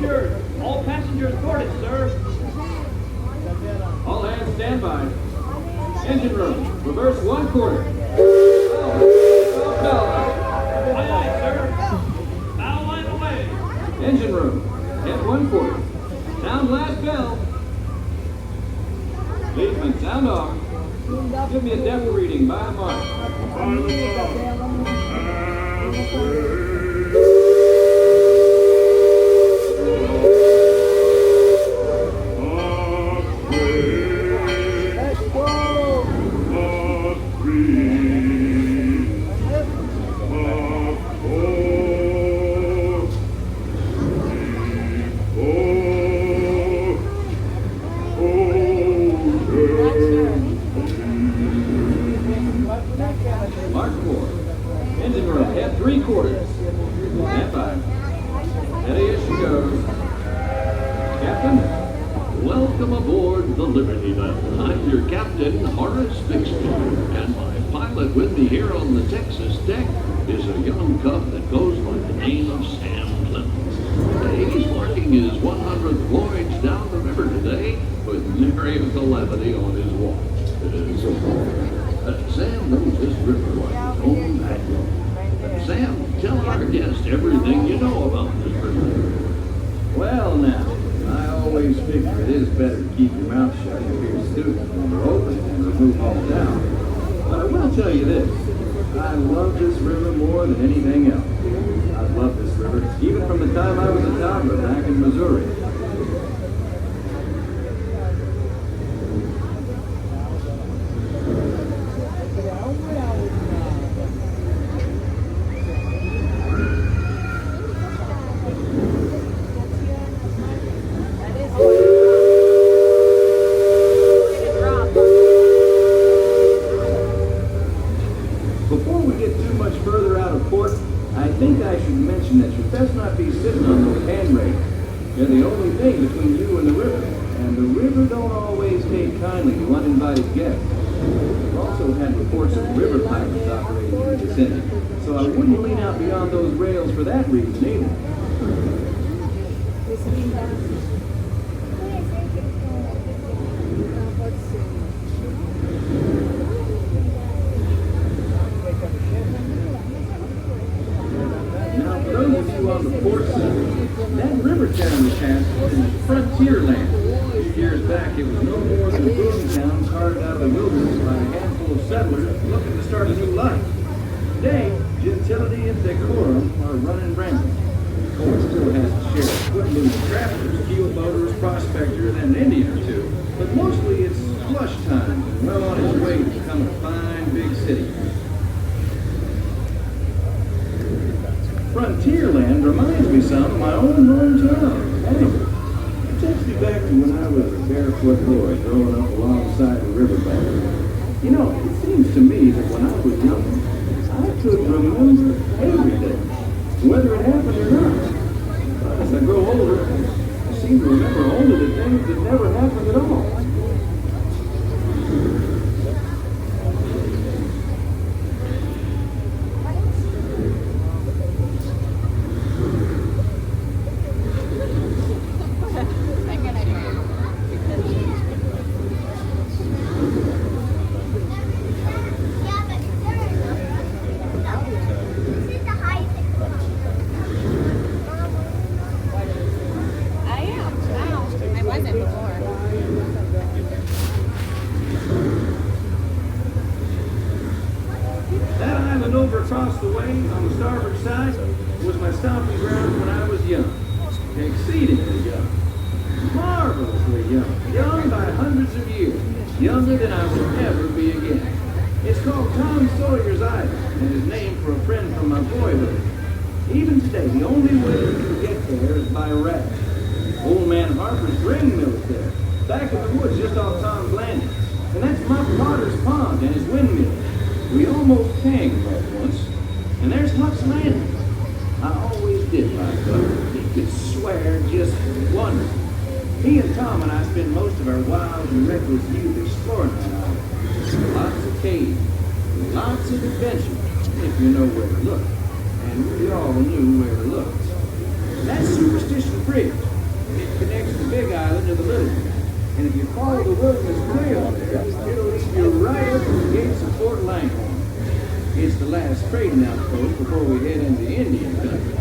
secured. All passengers boarded, sir. All hands stand by. Engine room, reverse 1/4. Aye, aye, sir. Bow line away. Engine room, head 1/4. Sound last bell. Leadman, sound off. Give me a depth reading by mark. Mark 4. Engine room, head 3/4. Stand by. Steady as she goes. Captain? Welcome aboard the Liberty Belle. I'm your captain, Horace Bixby, and my pilot with me here on the Texas deck is a young cub that goes by the name of Sam Clemens. He's working his 100th voyage down the river today with nary a calamity on his watch. Sam knows this river like his own backyard. Sam, tell our guest everything you know about this river. Well now, I always figure it is better to keep your mouth shut if you're student when you're open and remove all doubt. But I will tell you this, I love this river more than anything else. I've loved this river even from the time I was a toddler back in Missouri. Before we get too much further out of port, I think I should mention that you best not be sitting on those handrails. They're the only thing between you and the river, and the river don't always take kindly to uninvited guests. We've also had reports of river pirates operating in the vicinity, so I wouldn't lean out beyond those rails for that reason either. Now, for those of you on the port side, that river town we passed is frontier land. A few years back, it was no more than a boom town carved out of the wilderness by a handful of settlers looking to start a new life. Today, gentility and decorum are running rampant. The port still has its share of footloose trappers, keel boaters, prospectors, and an Indian or two, but mostly it's flush time and well on its way to becoming a fine big city. Frontierland reminds me some of my own hometown, Hannibal. It takes me back to when I was a barefoot boy growing up alongside the riverbank. You know, it seems to me that when I was young, I could remember everything, whether it happened or not. But as I grow older, I seem to remember only the things that never happened at all. That island over across the way on the starboard side was my stomping grounds when I was young. Exceedingly young. Marvelously young. Young by hundreds of years. Younger than I will ever be again. It's called Tom Sawyer's Island and is named for a friend from my boyhood. Even today, the only way you can get there is by raft. Old man Harper's grain mill is there, back in the woods just off Tom's Landing. And that's Muff Potter's pond and his windmill. We almost hanged Muff once. And there's Huck's Landing. I always did like Huck. He could swear just wonderful. He and Tom and I spent most of our wild and reckless youth exploring that island. Lots of caves, lots of adventure, if you know where to look. And we all knew where to look. That's Superstition Bridge. It connects the big island to the little one. And if you follow the wilderness trail there, it'll lead you right up to the gates of Fort Langhorne. It's the last trading outpost before we head into Indian country.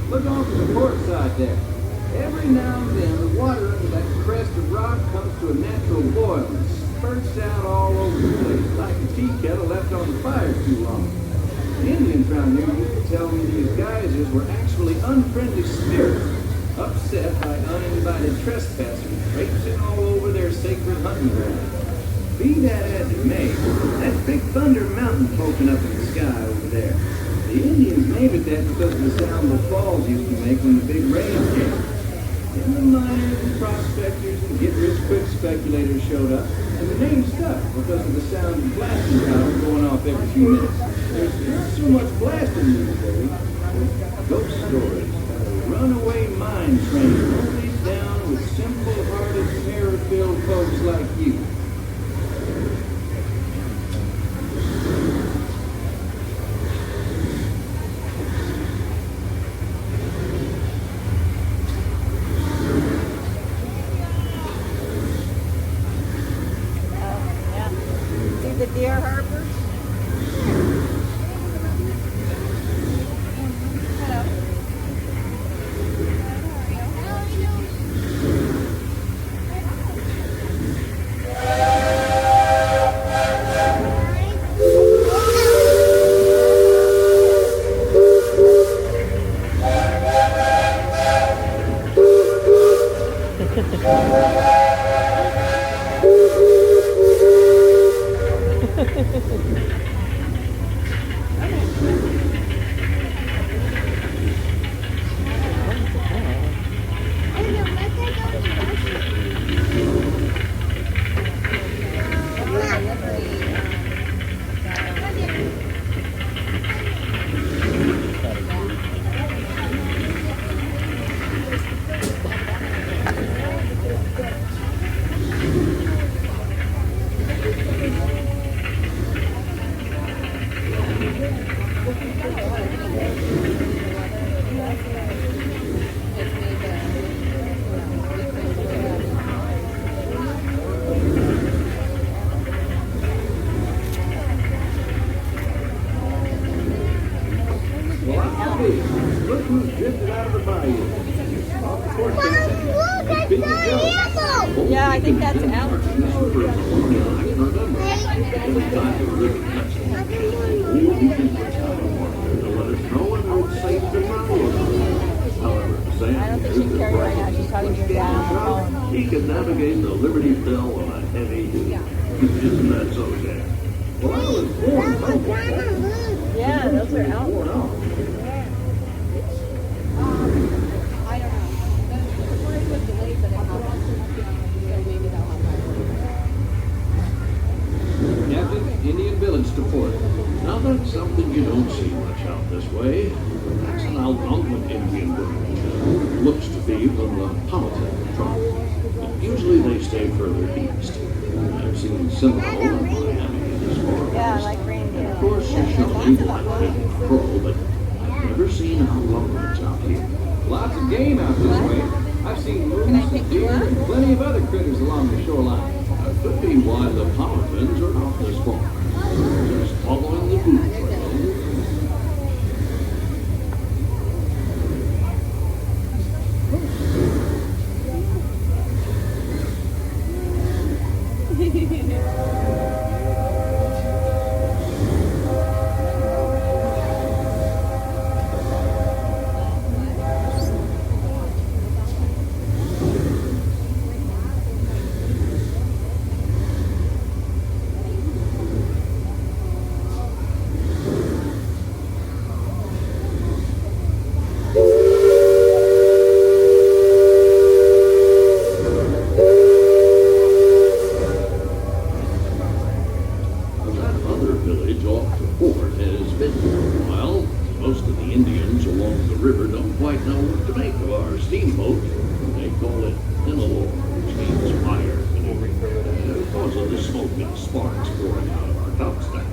Look off to the port side there. Every now and then, the water under that crest of rock comes to a natural boil and spurts out all over the place, like a tea kettle left on the fire too long. The Indians around here used to tell me these geysers were actually unfriendly spirits, upset by uninvited trespassers, traipsing all over their sacred hunting ground. Be that as it may, that big Thunder Mountain poking up in the sky over there. The Indians named it that because of the sound the falls used to make when the big rain came. Then the miners and prospectors and get-rich-quick speculators showed up, and the name stuck because of the sound of blasting powder going off every few minutes. There's not so much blasting these days. Ghost stories about a runaway mine train only down with simple-hearted, terror-filled folks like you. The deer harbor. Look who's drifted out of the bayou. Yeah, I think that's Alex. I don't think she can carry right now. She's talking to your dad on the phone. He can navigate the Liberty Belle on a heavy duty. Isn't that so, Jack? Well, I was born. Yeah, those are Alex. I don't know. The flight was delayed, but it happened. So maybe they'll have Captain, Indian Village to port. Now that's something you don't see much out this way. That's an Algonquin Indian village. Looks to be from the Powhatan tribe. Usually they stay further east. I've seen Seminole and Miami this far. Yeah, I like reindeer. Of course, you show me like crow, but I've never seen Algonquins out here. Lots of game out this way. I've seen moose and deer and plenty of other critters along the shoreline. Could be why the Powhatans are out this far. Just following the food trail. Indians along the river don't quite know what to make of our steamboat. They call it demolish, which means fire maneuver, because of the smoke and sparks pouring out of our topstack.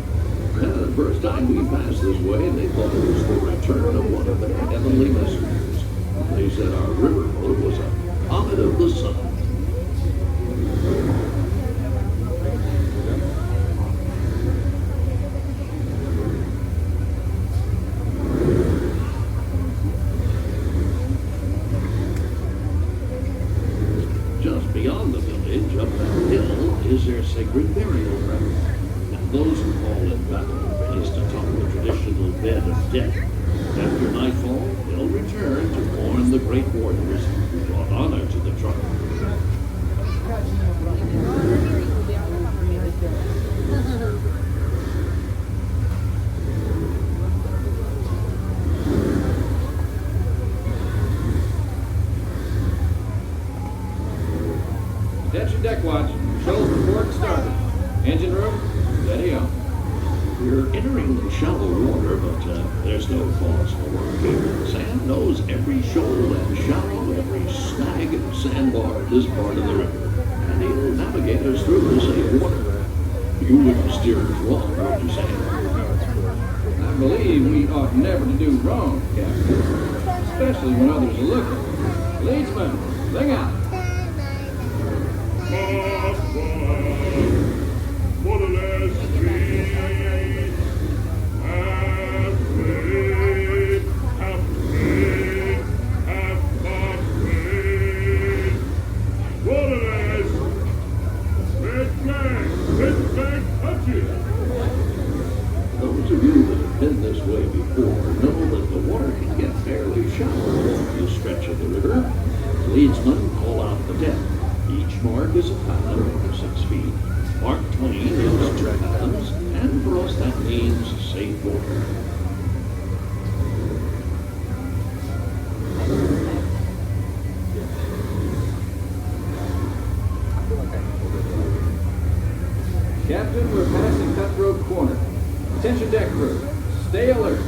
The first time we passed this way, they thought it was the return of one of their heavenly messengers. They said our riverboat was a comet of the sun. Just beyond the village, up that hill, is their sacred burial ground. Now, those who fall in battle are placed atop the traditional bed of death. After nightfall, they'll return to mourn the great warriors who brought honor to the tribe. Attention deck watch. Shoals report started. Engine room, steady on. We're entering the shallow water, but there's no cause for worry here. Sam knows every shoal and shallow, every snag and sandbar in this part of the river, and he'll navigate us through the safe water. You wouldn't steer us wrong, would you, Sam? I believe we ought never to do wrong, Captain. Especially when others are looking. Leadsman, sing out. Borderless street, have faith, have faith, have got faith. Borderless, red flag touches. Those of you that have been this way before know that the water can get fairly shallow along this stretch of the river. Leadsmen call out the depth. Each mark is a fathom or 6 feet. Mark 20 is 2 fathoms, and for us that means safe water. Captain, we're passing Cutthroat Corner. Attention deck crew, stay alert.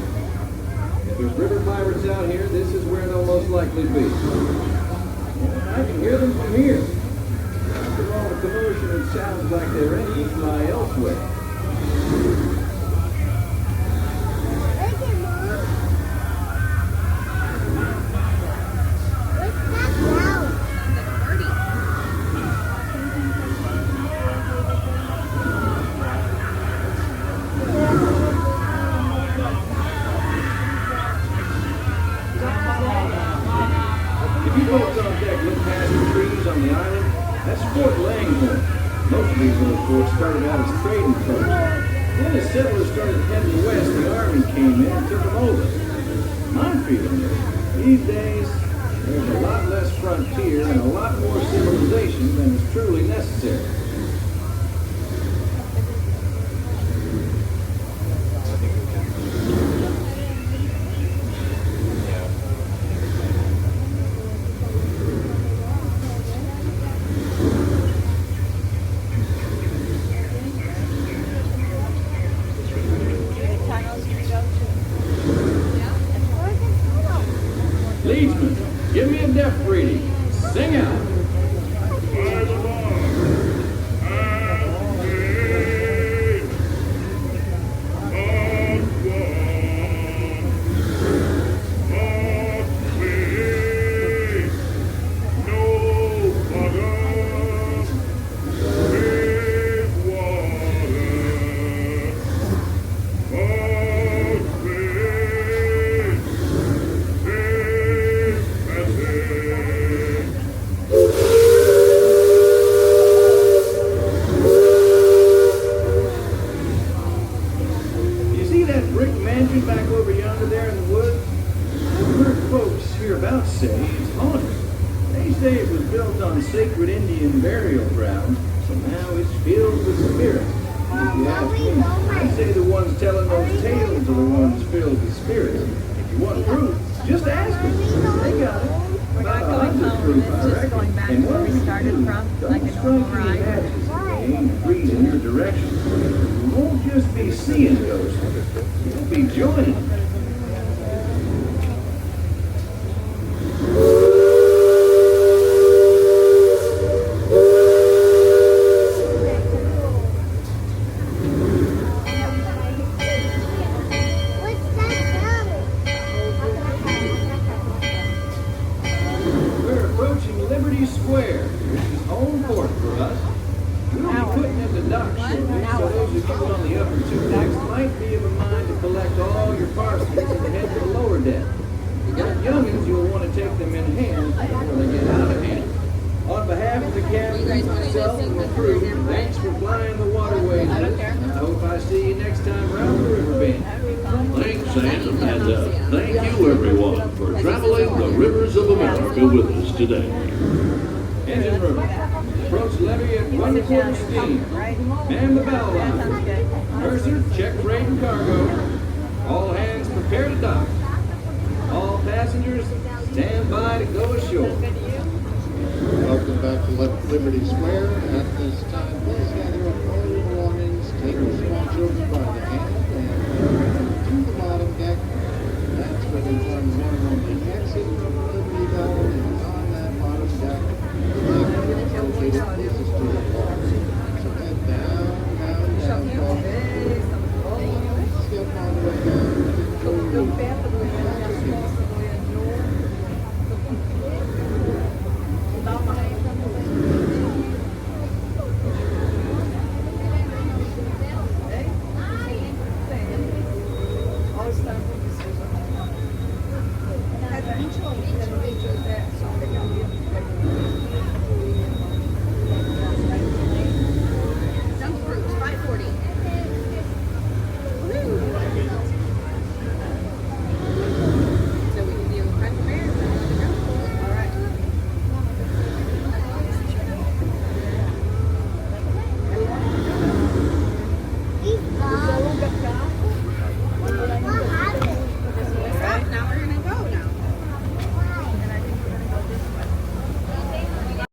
If there's river pirates out here, this is where they'll most likely be. I can hear them from here. After all the commotion, it sounds like they're ready to fly elsewhere. If you folks on deck look past the trees on the island, that's Fort Langhorne. Most of these little forts started out as trading posts. Then as settlers started heading west, the army came in and took them over. My feeling is, these days, there's a lot less frontier and a lot more civilization than is truly necessary. Leadsman, give me a depth reading. Sing out. By the bar, have faith, have faith, no bottom, safe water, have faith, safe passage. You see that brick mansion back over yonder there in the woods? I've heard folks hereabouts say it's haunted. They say it was built on sacred Indian burial ground, so now it's filled with spirits. If you ask me, I'd say the ones telling those tales are the ones filled with spirits. If you want proof, just ask them. They got it. We're not going home. It's just going back to where we started from, like a normal ride. Ain't breathe in your direction. You won't just be seeing ghosts. You'll be joining them. Liberty Square, which is home port for us. We'll be putting in the dock shortly, so those of you on the upper two decks might be of a mind to collect all your parcels and head to the lower deck. Youngins, you'll want to take them in hand before they get out of hand. On behalf of the captain, myself, and the crew, thanks for flying the waterways with us. I hope I see you next time around the river bend. Thanks, Sam, and thank you, everyone, for traveling the rivers of America with us today. Engine room. Approach levee at 1/4 steam. Man the bell line. Mercer, check freight and cargo. All hands prepare to dock. All passengers, stand by to go ashore. Welcome back to Liberty Square. At this time, please gather up all your belongings, take your small children by the hand, and to the bottom deck. That's where they join the one and only exit from Liberty Belle, and on that bottom deck, the deck is located